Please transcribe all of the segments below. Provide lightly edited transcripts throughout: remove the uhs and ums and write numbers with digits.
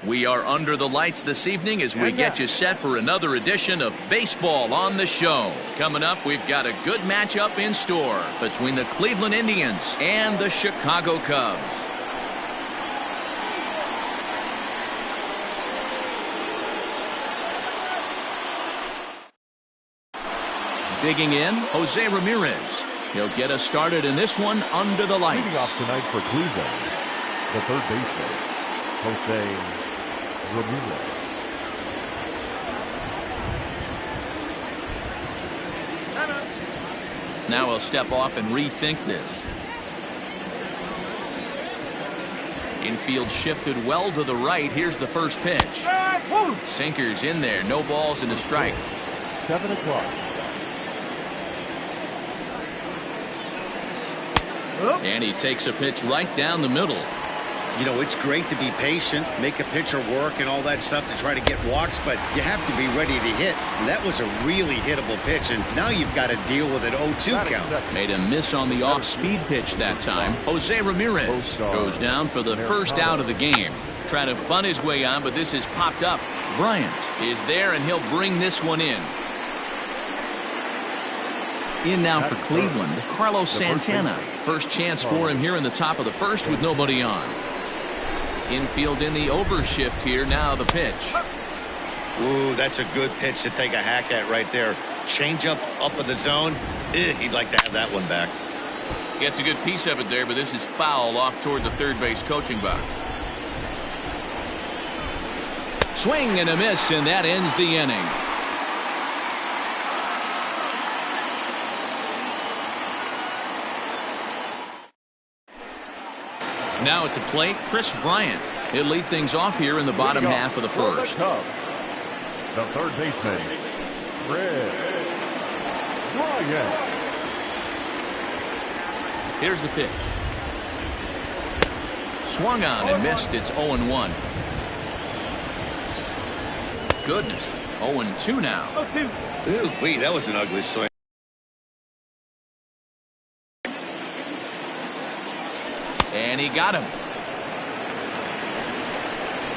We are under the lights this evening as we get you set for another edition of Baseball on the Show. Coming up, we've got a good matchup in store between the Cleveland Indians and the Chicago Cubs. Digging in, Jose Ramirez. He'll get us started in this one under the lights. Leading off tonight for Cleveland, the third baseman, Jose Ramirez. Now he'll step off and rethink this. Infield shifted well to the right. Here's the first pitch. Sinkers in there. No balls and a strike. 7 o'clock. And he takes a pitch right down the middle. You know, it's great to be patient, make a pitcher work and all that stuff to try to get walks, but you have to be ready to hit. And that was a really hittable pitch, and now you've got to deal with an 0-2 count. Made a miss on the off-speed pitch that time. Jose Ramirez goes down for the first out of the game. Trying to bunt his way on, but this is popped up. Bryant is there, and he'll bring this one in. In now for Cleveland, Carlos Santana. First chance for him here in the top of the first with nobody on. Infield in the overshift here. Now the pitch. Ooh, that's a good pitch to take a hack at right there. Change up in the zone. He'd like to have that one back. Gets a good piece of it there, but this is foul off toward the third base coaching box. Swing and a miss, and that ends the inning. Now at the plate, Chris Bryant. He'll lead things off here in the bottom half of the first. The third baseman, Chris Bryant. Here's the pitch. Swung on and missed. It's 0-1. Goodness. 0-2 now. Ooh, wait, that was an ugly swing. And he got him.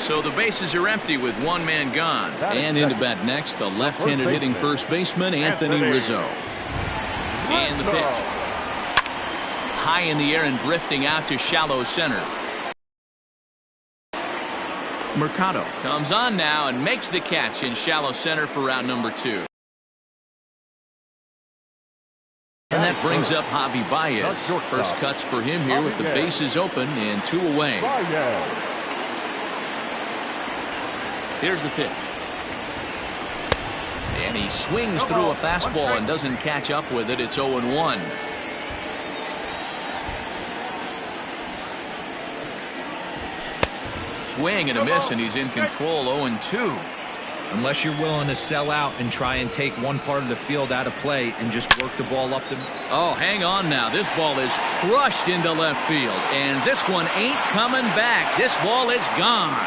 So the bases are empty with one man gone. And into bat next, the left-handed hitting first baseman, Anthony Rizzo. And the pitch. High in the air and drifting out to shallow center. Mercado comes on now and makes the catch in shallow center for round number 2. And that brings up Javi Baez. First cuts for him here with the bases open and 2 away. Here's the pitch. And he swings through a fastball and doesn't catch up with it. It's 0-1. Swing and a miss, and he's in control. 0-2. Unless you're willing to sell out and try and take one part of the field out of play and just work the ball up the... Oh, hang on now. This ball is crushed into left field. And this one ain't coming back. This ball is gone.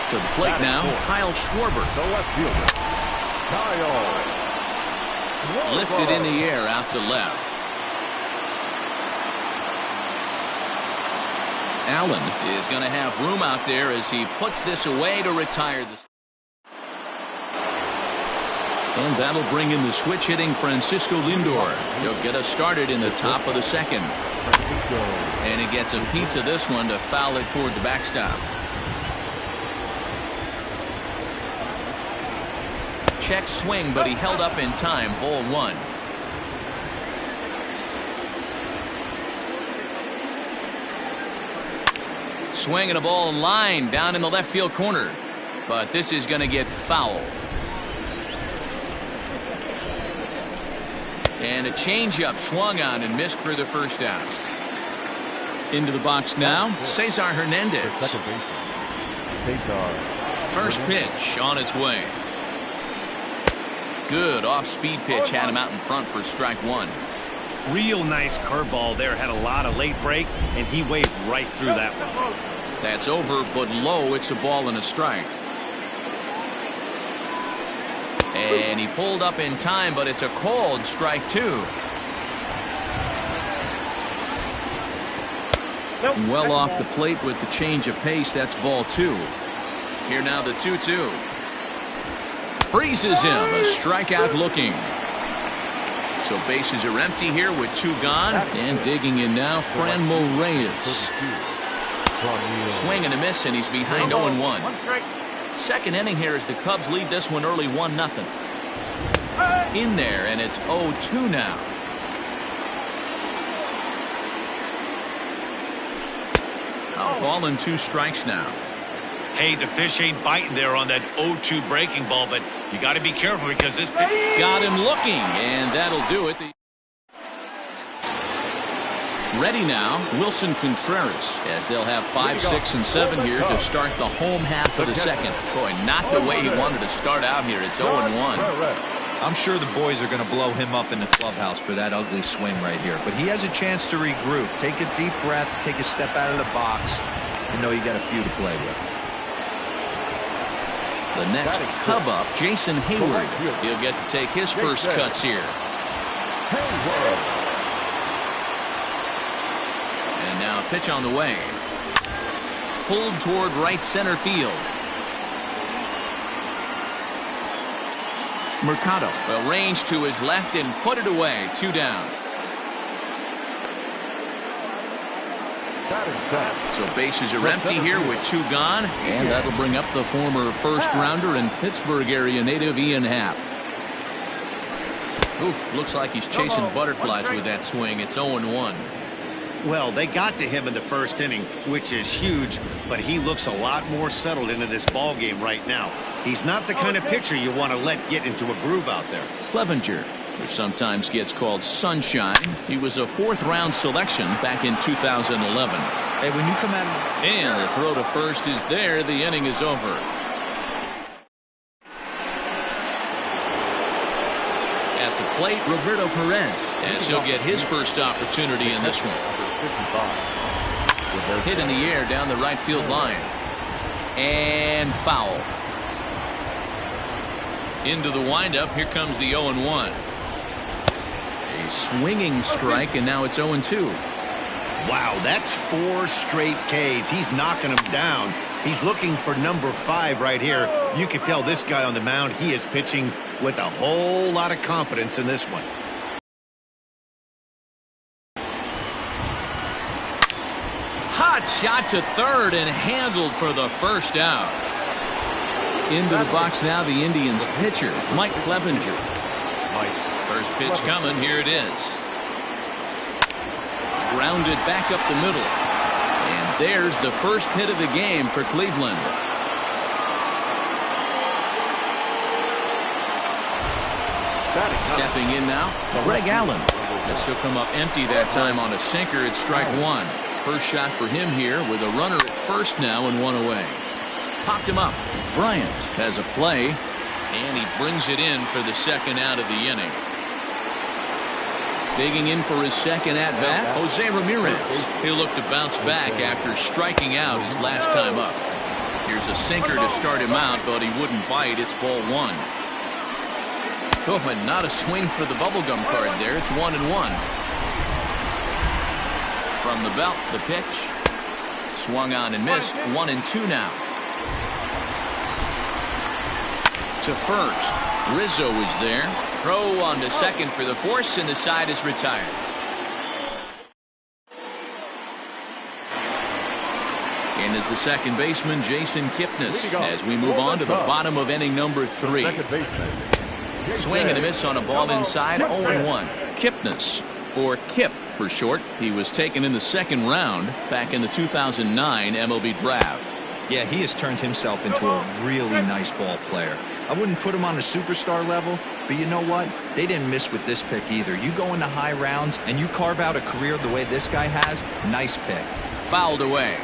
To the plate now, Kyle Schwarber. The left fielder, Kyle. Lifted in the air out to left. Allen is going to have room out there as he puts this away to retire this. And that'll bring in the switch hitting Francisco Lindor. He'll get us started in the top of the second. And he gets a piece of this one to foul it toward the backstop. Check swing, but he held up in time. Ball 1. Swing and a ball line down in the left field corner. But this is going to get foul. And a changeup swung on and missed for the first out. Into the box now, Cesar Hernandez. First pitch on its way. Good off-speed pitch had him out in front for strike 1. Real nice curveball there. Had a lot of late break, and he waved right through that one. That's over, but low. It's a ball and a strike. And he pulled up in time, but it's a called strike 2. Well off the plate with the change of pace. That's ball 2. Here now the 2-2. Freezes him. A strikeout looking. So bases are empty here with 2 gone. And digging in now, Franmil Reyes. Swing and a miss, and he's behind 0-1. Second inning here as the Cubs lead this one early 1-0. In there, and it's 0-2 now. Ball and 2 strikes now. Hey, the fish ain't biting there on that 0-2 breaking ball, but you got to be careful because this got him looking, and that'll do it. Ready now, Wilson Contreras, as they'll have 5, 6, and 7 here to start the home half of the second. Boy, not the way he wanted to start out here. It's 0-1. I'm sure the boys are going to blow him up in the clubhouse for that ugly swing right here. But he has a chance to regroup. Take a deep breath, take a step out of the box, and know you got a few to play with. The next Cub up, Jason Hayward. He'll get to take his first cuts here. And now a pitch on the way. Pulled toward right center field. Mercado will range to his left and put it away. 2 down. So bases are empty here with 2 gone, and that'll bring up the former first rounder and Pittsburgh area native Ian Happ. Oof, looks like he's chasing butterflies with that swing. It's 0-1. Well, they got to him in the first inning, which is huge, but he looks a lot more settled into this ball game right now. He's not the kind of pitcher you want to let get into a groove out there. Clevenger, who sometimes gets called Sunshine. He was a 4th-round selection back in 2011. Hey, when you come out, and the throw to first is there. The inning is over. At the plate, Roberto Perez, as he'll get his first opportunity in this one. Hit in the air down the right field line. And foul. Into the windup. Here comes the 0-1. A swinging strike, and now it's 0-2. Wow, that's 4 straight Ks. He's knocking them down. He's looking for number 5 right here. You can tell this guy on the mound, he is pitching with a whole lot of confidence in this one. Hot shot to third and handled for the first out. Into the box now, the Indians pitcher, Mike Clevenger. First pitch coming. Here it is. Grounded back up the middle. And there's the first hit of the game for Cleveland. Stepping in now, Greg Allen. This will come up empty that time on a sinker. It's strike 1. First shot for him here with a runner at first now and 1 away. Popped him up. Bryant has a play, and he brings it in for the second out of the inning. Digging in for his second at-bat, Jose Ramirez. He'll look to bounce back after striking out his last time up. Here's a sinker to start him out, but he wouldn't bite. It's ball 1. Oh, and not a swing for the bubblegum card there. It's 1-1. From the belt, the pitch. Swung on and missed. 1-2 now. To first. Rizzo is there. Throw on to second for the force, and the side is retired. And as the second baseman, Jason Kipnis, as we move on to the bottom of inning number 3. Swing and a miss on a ball inside, 0-1. Kipnis, or Kip for short. He was taken in the second round back in the 2009 MLB draft. yeah, he has turned himself into a really nice ball player. I wouldn't put him on a superstar level, but you know what? They didn't miss with this pick either. You go into high rounds and you carve out a career the way this guy has, nice pick. Fouled away.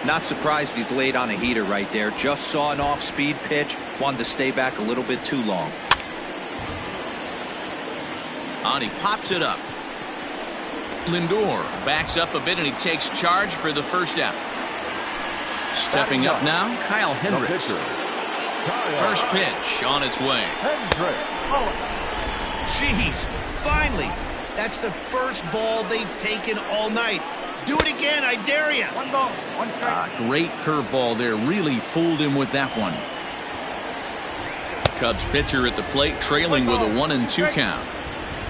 Not surprised he's laid on a heater right there. Just saw an off-speed pitch, wanted to stay back a little bit too long. And he pops it up. Lindor backs up a bit and he takes charge for the first out. Stepping up now, Kyle Hendricks. First pitch on its way. Jeez, finally. That's the first ball they've taken all night. Do it again, I dare you. Great curveball there. Really fooled him with that one. Cubs pitcher at the plate, trailing with a 1-2 count.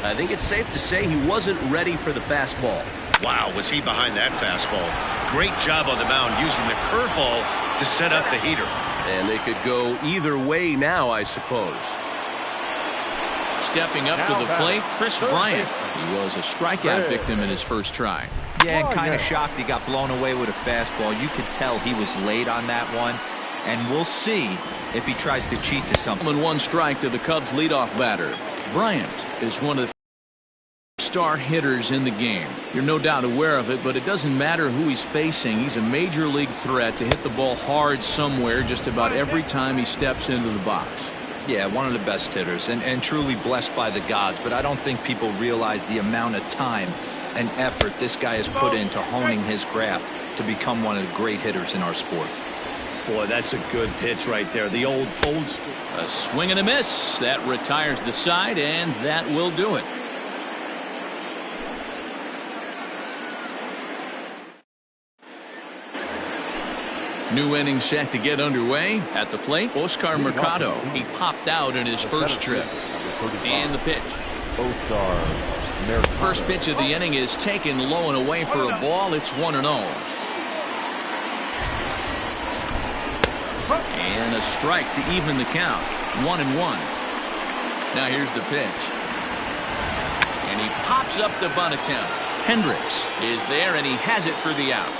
I think it's safe to say he wasn't ready for the fastball. Wow, was he behind that fastball. Great job on the mound using the curveball to set up the heater. And they could go either way now, I suppose. Stepping up to the plate, Chris Bryant. He was a strikeout victim in his first try. Yeah, and kind of shocked he got blown away with a fastball. You could tell he was late on that one. And we'll see if he tries to cheat to something. 1 strike to the Cubs leadoff batter. Bryant is one of the star hitters in the game. You're no doubt aware of it, but it doesn't matter who he's facing. He's a major league threat to hit the ball hard somewhere just about every time he steps into the box. Yeah, one of the best hitters and truly blessed by the gods, but I don't think people realize the amount of time and effort this guy has put into honing his craft to become one of the great hitters in our sport. Boy, that's a good pitch right there. The old school. A swing and a miss. That retires the side, and that will do it. New inning set to get underway. At the plate, Oscar Mercado. He popped out in his first trip. And the pitch. First pitch of the inning is taken low and away for a ball. It's 1-0. And a strike to even the count. 1-1. Now here's the pitch. And he pops up the bunt attempt. Hendricks is there, and he has it for the out.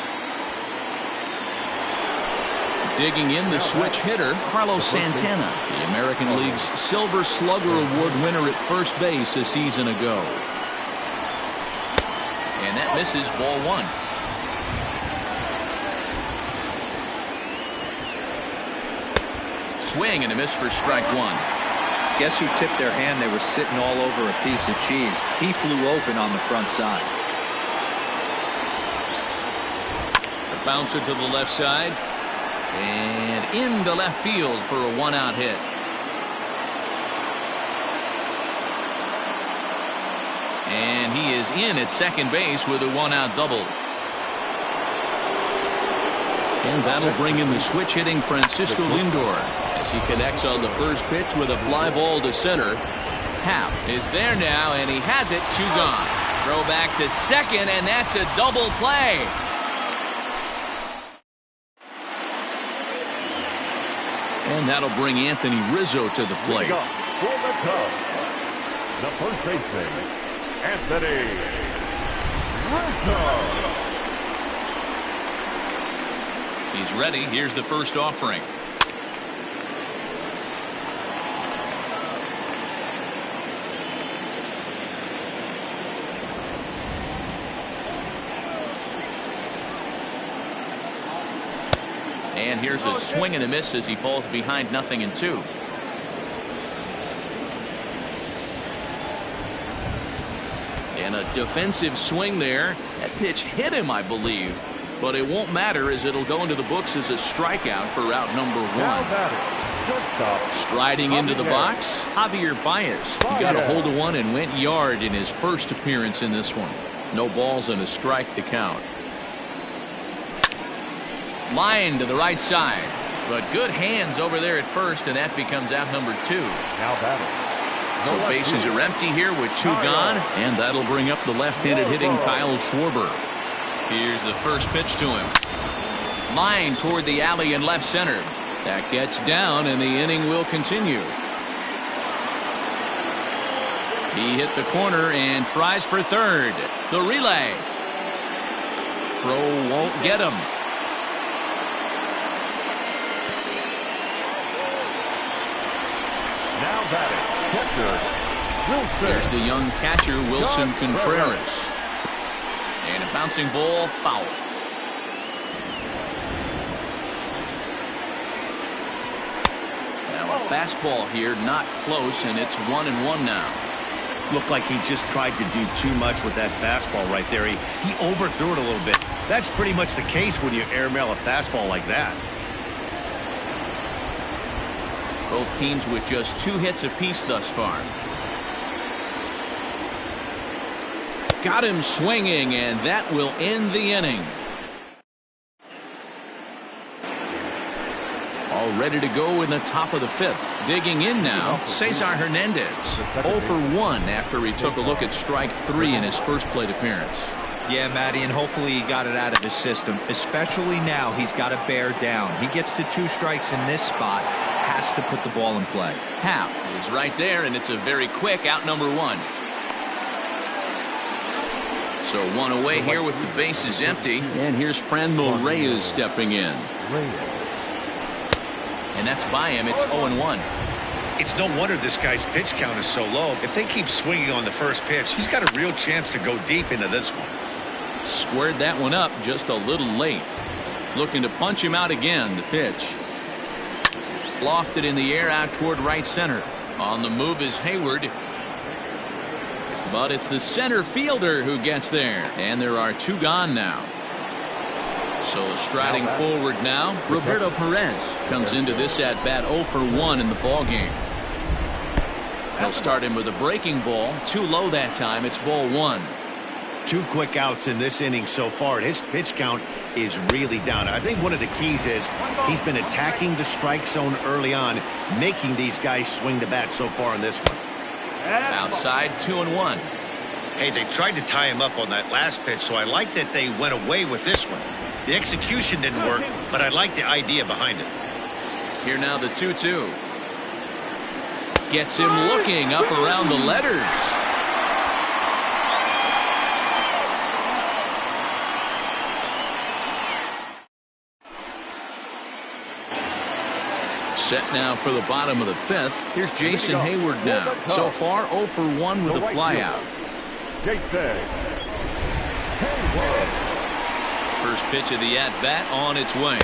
Digging in the switch hitter, Carlos Santana, the American League's Silver Slugger Award winner at first base a season ago. And that misses, ball 1. Swing and a miss for strike 1. Guess who tipped their hand? They were sitting all over a piece of cheese. He flew open on the front side. The bouncer to the left side. And into left field for a 1-out hit. And he is in at second base with a 1-out double. And that'll bring in the switch hitting Francisco Lindor as he connects on the first pitch with a fly ball to center. Happ is there now, and he has it. 2 gone. Throw back to second, and that's a double play. And that'll bring Anthony Rizzo to the plate. For the Cubs, the first baseman, Anthony Rizzo. He's ready. Here's the first offering. And here's a swing and a miss as he falls behind 0-2. And a defensive swing there. That pitch hit him, I believe. But it won't matter as it'll go into the books as a strikeout for out number 1. Striding into the box, Javier Baez. He got a hold of one and went yard in his first appearance in this one. No balls and a strike to count. Line to the right side, but good hands over there at first, and that becomes out number 2. Now batting. So bases are empty here with 2 gone, and that'll bring up the left-handed hitting Kyle Schwarber. Here's the first pitch to him. Line toward the alley in left center. That gets down, and the inning will continue. He hit the corner and tries for third. The relay. Throw won't get him. Now batting, catcher Wilson. There's the young catcher, Wilson Contreras. And a bouncing ball, foul. Now a fastball here, not close, and it's 1-1 now. Looked like he just tried to do too much with that fastball right there. He overthrew it a little bit. That's pretty much the case when you airmail a fastball like that. Both teams with just 2 hits apiece thus far. Got him swinging, and that will end the inning. All ready to go in the top of the 5th. Digging in now, Cesar Hernandez. 0 for 1 after he took a look at strike 3 in his first plate appearance. Yeah, Matty, and hopefully he got it out of his system. Especially now, he's got to bear down. He gets the 2 strikes in this spot, has to put the ball in play. Hap is right there, and it's a very quick out number 1. So 1 away here with the bases empty, and here's Franmil Reyes stepping in. And that's by him. It's 0-1. It's no wonder this guy's pitch count is so low. If they keep swinging on the first pitch, he's got a real chance to go deep into this one. Squared that one up just a little late. Looking to punch him out again. The pitch. Lofted in the air out toward right center. On the move is Hayward. But it's the center fielder who gets there. And there are 2 gone now. So striding forward now, Roberto Perez comes into this at bat 0 for 1 in the ball game. He'll start him with a breaking ball. Too low that time. It's ball 1. 2 quick outs in this inning so far. His pitch count is really down. I think one of the keys is he's been attacking the strike zone early on, making these guys swing the bat so far in this one. Outside 2-1. Hey, they tried to tie him up on that last pitch, so I like that they went away with this one. The execution didn't work, but I like the idea behind it. Here now the 2-2. Gets him looking up around the letters. Set now for the bottom of the 5th. Here's Jason Hayward now. So far 0 for 1 with a flyout. First pitch of the at-bat on its way.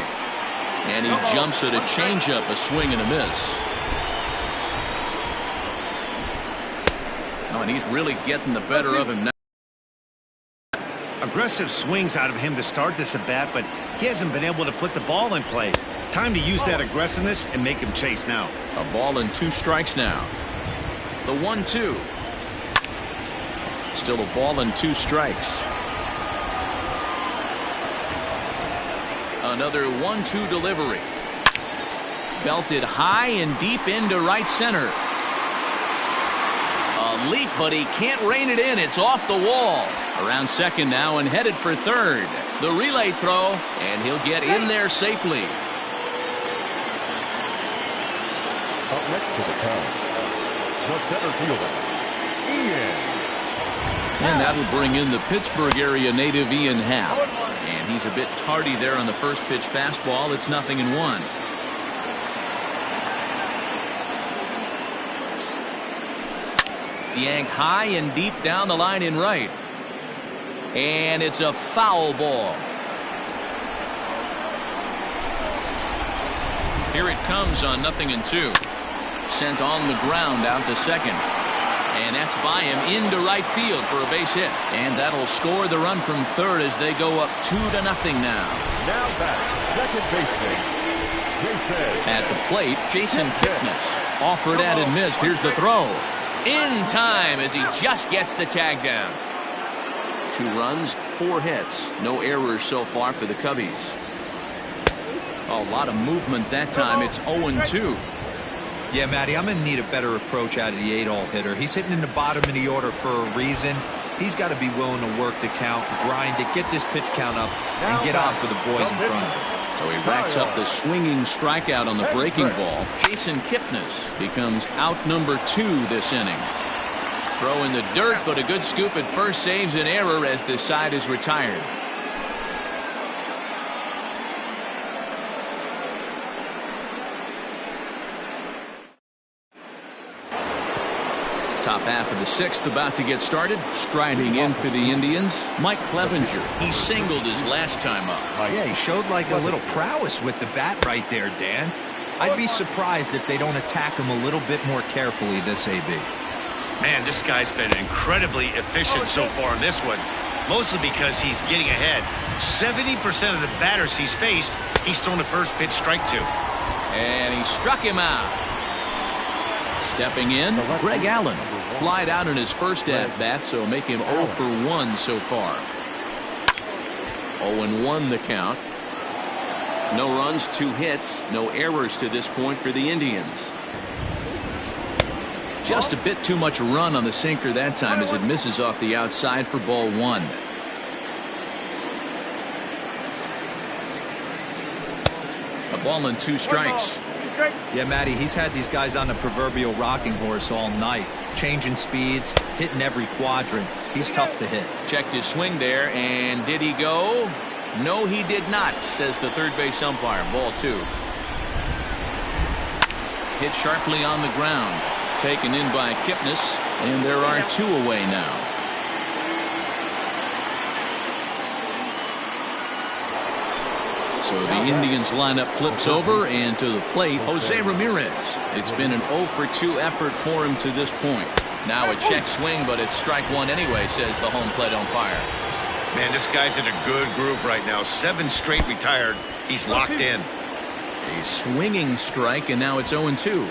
And he jumps at a changeup, a swing and a miss. Oh, and he's really getting the better of him now. Aggressive swings out of him to start this at bat, but he hasn't been able to put the ball in play. Time to use that aggressiveness and make him chase now. A ball and 2 strikes now. The 1-2. Still a ball and 2 strikes. Another 1-2 delivery. Belted high and deep into right center. A leap, but he can't rein it in. It's off the wall. Around second now and headed for third. The relay throw, and he'll get in there safely. Up next to the count, the center fielder, Ian. And that'll bring in the Pittsburgh area native Ian Happ. And he's a bit tardy there on the first pitch fastball. It's 0-1. Yanked high and deep down the line in right. And it's a foul ball. Here it comes on 0-2. Sent on the ground out to second. And that's by him into right field for a base hit. And that'll score the run from third as they go up 2-0 now. Now back, second baseman, Jason. At the plate, Jason Kipnis. Offered at and missed. Here's the throw. In time as he just gets the tag down. 2 runs, 4 hits. No errors so far for the Cubbies. A lot of movement that time. It's 0-2. Yeah, Matty, I'm going to need a better approach out of the 8-all hitter. He's hitting in the bottom of the order for a reason. He's got to be willing to work the count, grind it, get this pitch count up, and get on for the boys in front of him. So he racks up the swinging strikeout on the breaking ball. Jason Kipnis becomes out number 2 this inning. Throw in the dirt, but a good scoop at first saves an error as this side is retired. Top half of the 6th about to get started. Striding in for the Indians, Mike Clevenger. He singled his last time up. Yeah, he showed like a little prowess with the bat right there, Dan. I'd be surprised if they don't attack him a little bit more carefully this AB. Man, this guy's been incredibly efficient so far in this one, mostly because he's getting ahead. 70% of the batters he's faced, he's thrown a first pitch strike to. And he struck him out. Stepping in, Greg Allen. flied out in his first at-bat, so make him 0 for 1 so far. 0-1 the count. No runs, 2 hits, no errors to this point for the Indians. Just a bit too much run on the sinker that time as it misses off the outside for ball 1. A ball and 2 strikes. Yeah, Matty, he's had these guys on the proverbial rocking horse all night, changing speeds, hitting every quadrant. He's tough to hit. Checked his swing there, and did he go? No, he did not, says the third base umpire. Ball 2. Hit sharply on the ground. Taken in by Kipnis, and there are 2 away now. So the Indians lineup flips over, and to the plate, Jose Ramirez. It's been an 0 for 2 effort for him to this point. Now a check swing, but it's strike 1 anyway, says the home plate umpire. Man, this guy's in a good groove right now. 7 straight retired. He's locked in. A swinging strike, and now it's 0-2.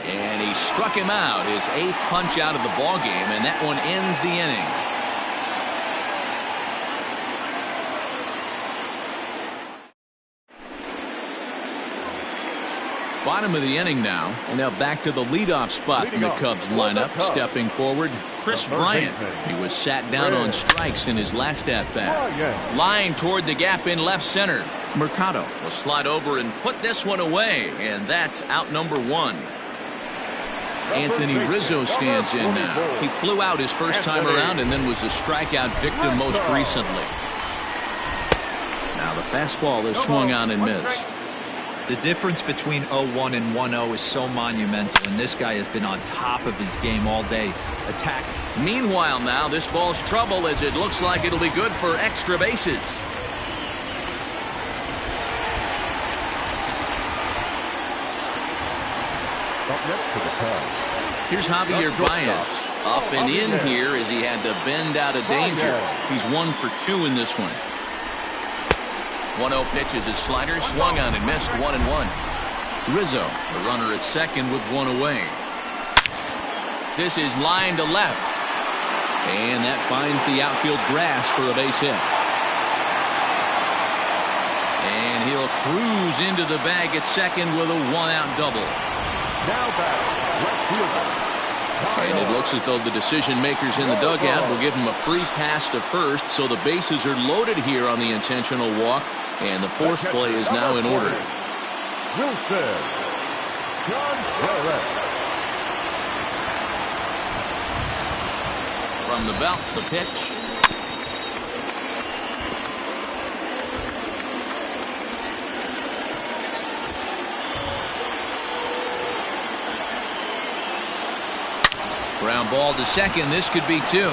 And he struck him out, his 8th punch out of the ball game, and that one ends the inning. Bottom of the inning now, and now back to the leadoff spot in the Cubs lineup. Stepping forward, Chris Bryant. He was sat down on strikes in his last at-bat. Line toward the gap in left center. Mercado will slide over and put this one away, and that's out number 1. Anthony Rizzo stands in now. He flew out his first time around and then was a strikeout victim most recently. Now the fastball is swung on and missed. The difference between 0-1 and 1-0 is so monumental, and this guy has been on top of his game all day. Attack. Meanwhile now, this ball's trouble as it looks like it'll be good for extra bases. Up next to the Cubs. Here's Javier Baez. Up and in here as he had to bend out of danger. He's 1 for 2 in this one. 1-0 pitch is his slider, swung on and missed. 1-1. Rizzo, the runner at second with 1 away. This is line to left, and that finds the outfield grass for a base hit. And he'll cruise into the bag at second with a 1-out double. Now back, left fielder. And it looks as though the decision makers in the dugout will give him a free pass to first, so the bases are loaded here on the intentional walk, and the force play is now in order. Wilson. John Suarez. From the belt, the pitch. Ground ball to second. This could be 2.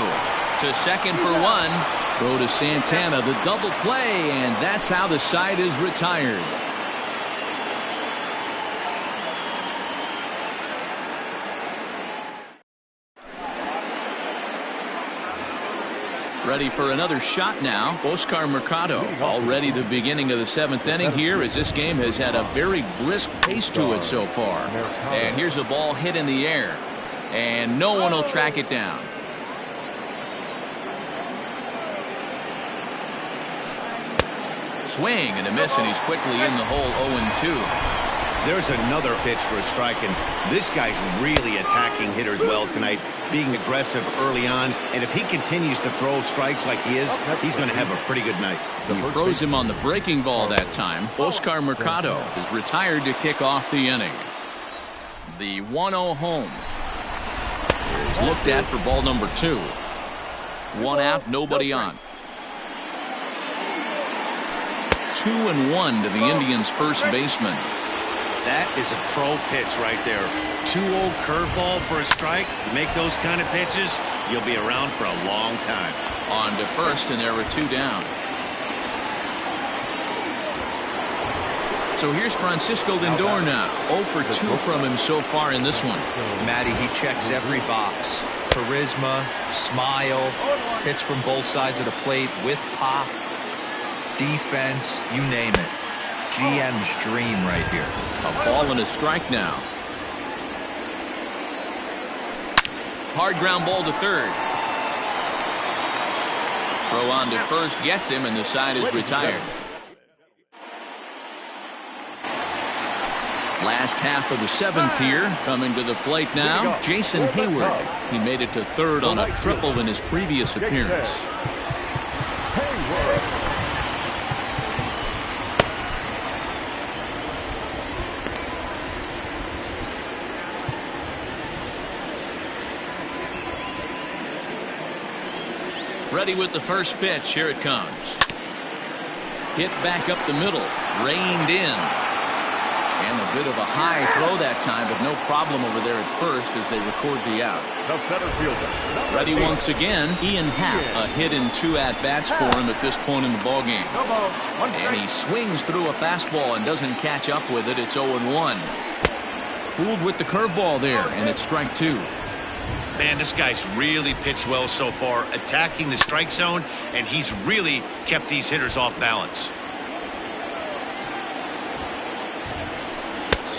To second for 1. Throw to Santana, the double play, and that's how the side is retired. Ready for another shot now. Oscar Mercado. Already the beginning of the 7th inning here, as this game has had a very brisk pace to it so far. And here's a ball hit in the air, and no one will track it down. Swing and a miss, and he's quickly in the hole. 0-2. There's another pitch for a strike, and this guy's really attacking hitters well tonight, being aggressive early on, and if he continues to throw strikes like he is, he's going to have a pretty good night. He froze him on the breaking ball that time. Oscar Mercado is retired to kick off the inning. The 1-0 home is looked at for ball number 2. 1 out, nobody on. 2-1 to the Indians' first baseman. That is a pro pitch right there. 2-0 curveball for a strike. You make those kind of pitches, you'll be around for a long time. On to first, and there were 2 down. So here's Francisco Lindor now. 0 for 2 from him so far in this one. Matty, he checks every box. Charisma, smile, hits from both sides of the plate with pop, defense, you name it. GM's dream right here. A ball and a strike now. Hard ground ball to third. Throw on to first gets him, and the side is retired. Last half of the seventh here. Coming to the plate now, Jason Hayward. He made it to third on a triple in his previous appearance. Ready with the first pitch. Here it comes. Hit back up the middle. Reined in. And a bit of a high throw that time, but no problem over there at first as they record the out. The center fielder. Ready once again. Ian Happ. A hit in 2 at-bats for him at this point in the ballgame. And he swings through a fastball and doesn't catch up with it. It's 0-1. Fooled with the curveball there, and it's strike 2. Man, this guy's really pitched well so far, attacking the strike zone, and he's really kept these hitters off balance.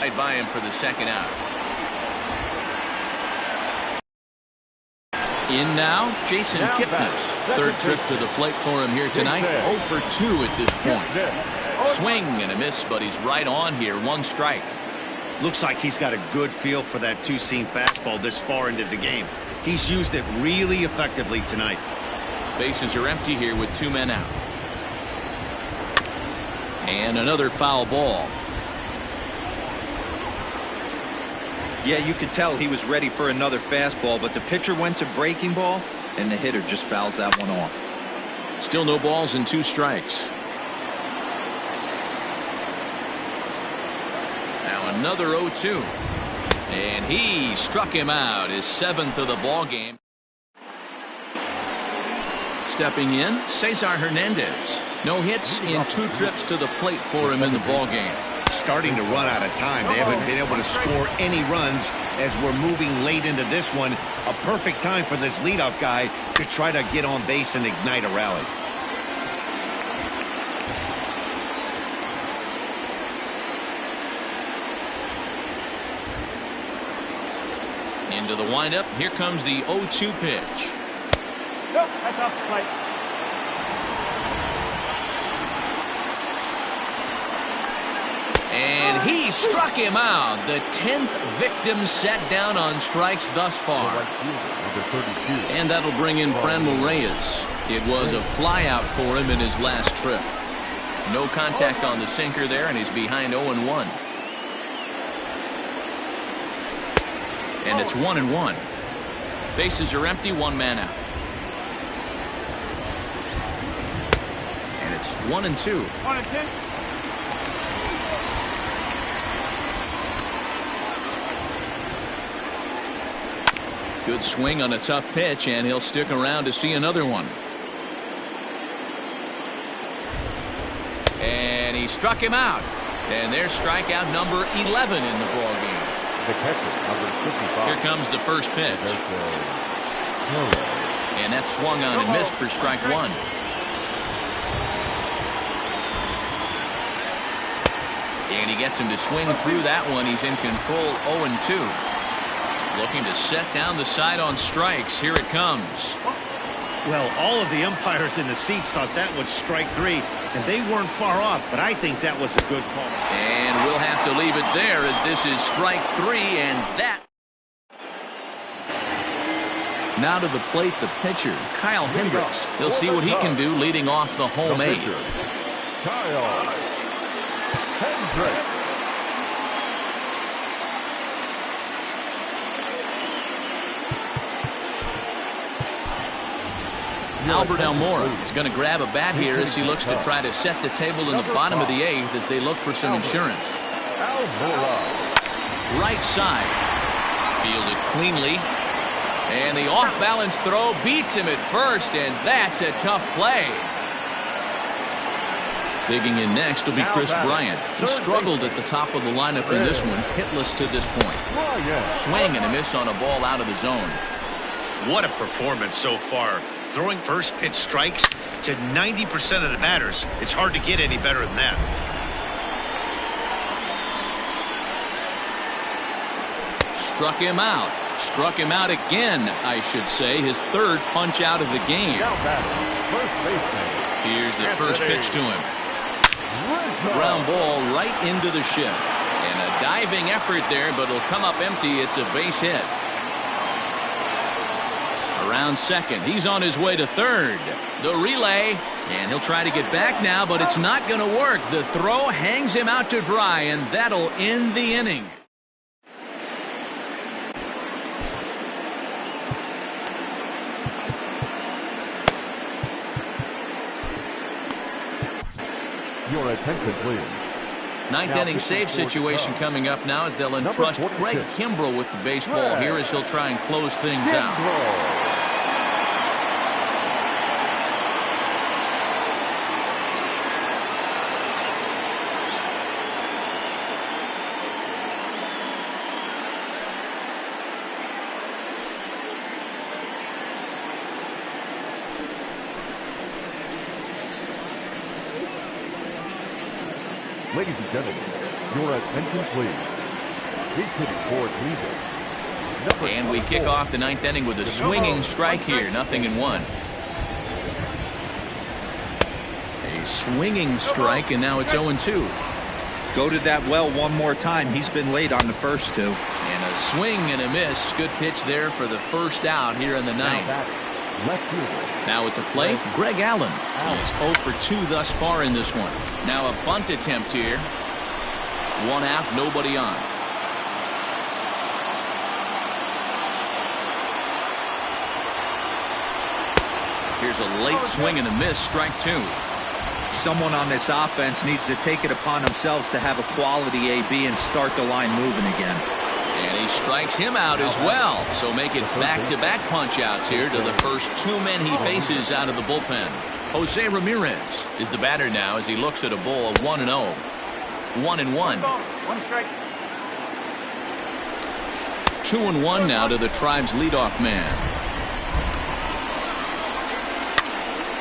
Right by him for the second out. In now, Jason Kipnis. Third trip to the plate for him here tonight. 0 for 2 at this point. Swing and a miss, but he's right on here. 1 strike. Looks like he's got a good feel for that two-seam fastball this far into the game. He's used it really effectively tonight. Bases are empty here with 2 men out. And another foul ball. Yeah, you could tell he was ready for another fastball, but the pitcher went to breaking ball, and the hitter just fouls that one off. Still no balls and 2 strikes. Now another 0-2. And he struck him out, his 7th of the ball game. Stepping in, Cesar Hernandez. No hits in 2 trips to the plate for him in the ball game. Starting to run out of time. They haven't been able to score any runs as we're moving late into this one. A perfect time for this leadoff guy to try to get on base and ignite a rally. Into the windup. Here comes the 0-2 pitch. Nope, that's off the plate. And he struck him out. The 10th victim set down on strikes thus far. And that'll bring in Franmil Reyes. It was a flyout for him in his last trip. No contact on the sinker there, and he's behind 0-1. And it's 1-1. Bases are empty, 1 man out. And it's 1-2. 1-2. Good swing on a tough pitch, and he'll stick around to see another one. And he struck him out. And there's strikeout number 11 in the ballgame. The catcher, number 55. Here comes the first pitch. And that swung on and missed for strike 1. And he gets him to swing through that one. He's in control, 0-2. Looking to set down the side on strikes. Here it comes. Well, all of the umpires in the seats thought that was strike 3, and they weren't far off, but I think that was a good call. And we'll have to leave it there as this is strike 3, and that. Now to the plate, the pitcher, Kyle Hendricks. He'll see what he can do leading off the home 8. Kyle Hendricks. Albert Almora is going to grab a bat here as he looks to try to set the table in the bottom of the 8th as they look for some insurance. Right side. Fielded cleanly. And the off-balance throw beats him at first, and that's a tough play. Digging in next will be Chris Bryant. He struggled at the top of the lineup in this one, hitless to this point. Swing and a miss on a ball out of the zone. What a performance so far. Throwing first pitch strikes to 90% of the batters. It's hard to get any better than that. Struck him out. Struck him out again, I should say. His third punch out of the game. Now batting, first baseman. Here's the first pitch to him. Ground ball right into the shift. And a diving effort there, but it'll come up empty. It's a base hit. Around second. He's on his way to third. The relay. And he'll try to get back now, but it's not going to work. The throw hangs him out to dry, and that'll end the inning. Your attention, please. Ninth inning save situation coming up now as they'll entrust Greg Kimbrell with the baseball here as he'll try and close things out. Ladies and gentlemen, your attention, please. He's hitting for Cleveland. And we kick off the ninth inning with a swinging strike here. 0-1. A swinging strike, and now it's 0-2. Go to that well one more time. He's been late on the first two. And a swing and a miss. Good pitch there for the first out here in the ninth. Now at the plate, Greg Allen. He is 0 for 2 thus far in this one. Now a bunt attempt here. One out, nobody on. Here's a late swing and a miss, strike 2. Someone on this offense needs to take it upon themselves to have a quality AB and start the line moving again. And he strikes him out as well. So make it back-to-back punch-outs here to the first 2 men he faces out of the bullpen. Jose Ramirez is the batter now as he looks at a ball of 1-0. 1-1. 2-1 now to the Tribe's leadoff man.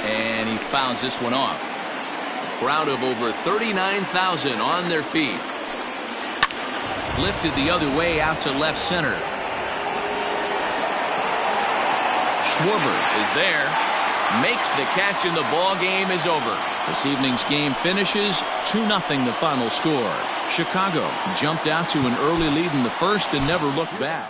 And he fouls this one off. A crowd of over 39,000 on their feet. Lifted the other way out to left center. Schwarber is there. Makes the catch, and the ball game is over. This evening's game finishes 2-0 the final score. Chicago jumped out to an early lead in the first and never looked back.